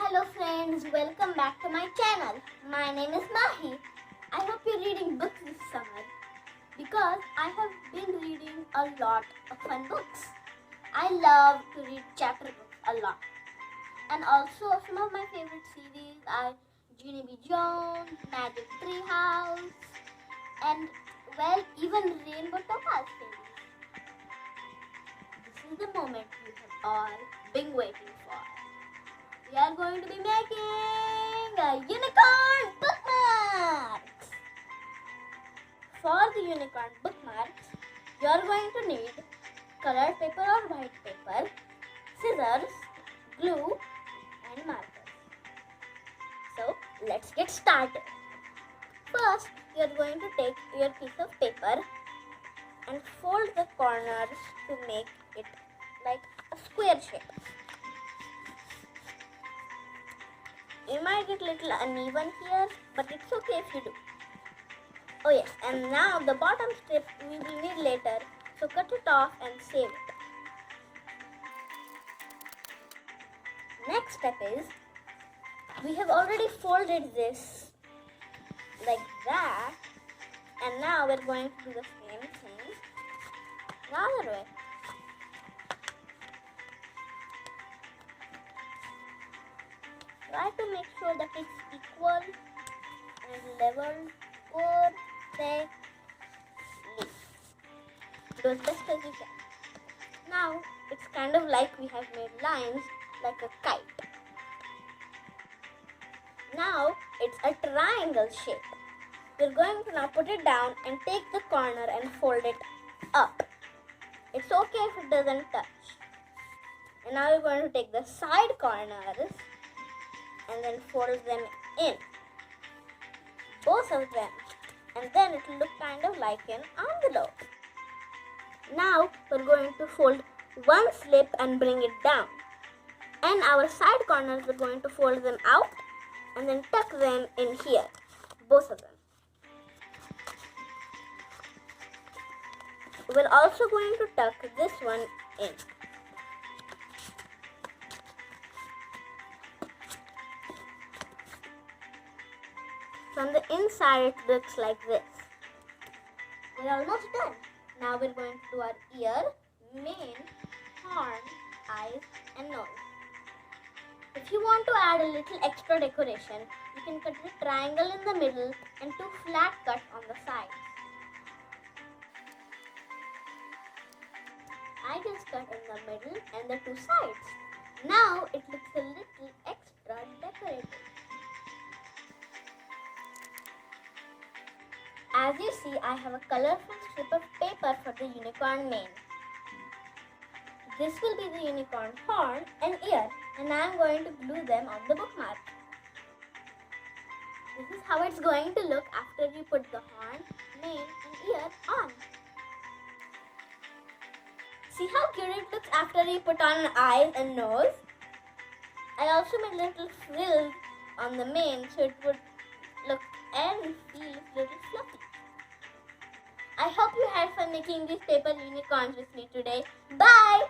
Hello friends, welcome back to my channel. My name is Mahi. I hope you're reading books this summer because I have been reading a lot of fun books. I love to read chapter books a lot. And also some of my favorite series are Ginny B. Jones, Magic Tree House, and even Rainbow Topaz series. This is the moment you have all been waiting for. We are going to be making a unicorn bookmarks. For the unicorn bookmarks, you are going to need colored paper or white paper, scissors, glue, and markers. So let's get started. First, you are going to take your piece of paper and fold the corners to make it like a square shape. You might get a little uneven here, but it's okay if you do. Oh yes, and now the bottom strip we will need later, so cut it off and save it. Next step is, we have already folded this like that, and now we're going to do the same thing the other way. Try to make sure that it's equal and leveled perfectly. Do as best as you can. Now it's kind of like we have made lines like a kite. Now it's a triangle shape. We're going to now put it down and take the corner and fold it up. It's okay if it doesn't touch. And now we're going to take the side corners and then fold them in, both of them, and then it will look kind of like an envelope. Now we're going to fold one slip and bring it down, and our side corners we're going to fold them out and then tuck them in here, both of them. We're also going to tuck this one in. From the inside, it looks like this. We're almost done. Now we're going to do our ear, mane, horn, eyes, and nose. If you want to add a little extra decoration, you can cut a triangle in the middle and two flat cuts on the sides. I just cut in the middle and the two sides. Now it looks a little extra decorative. As you see, I have a colorful strip of paper for the unicorn mane. This will be the unicorn horn and ear, and I am going to glue them on the bookmark. This is how it's going to look after you put the horn, mane, and ear on. See how cute it looks after you put on eyes and nose? I also made little frills on the mane so it would look and feel a little fluffy. I hope you had fun making these paper unicorns with me today. Bye!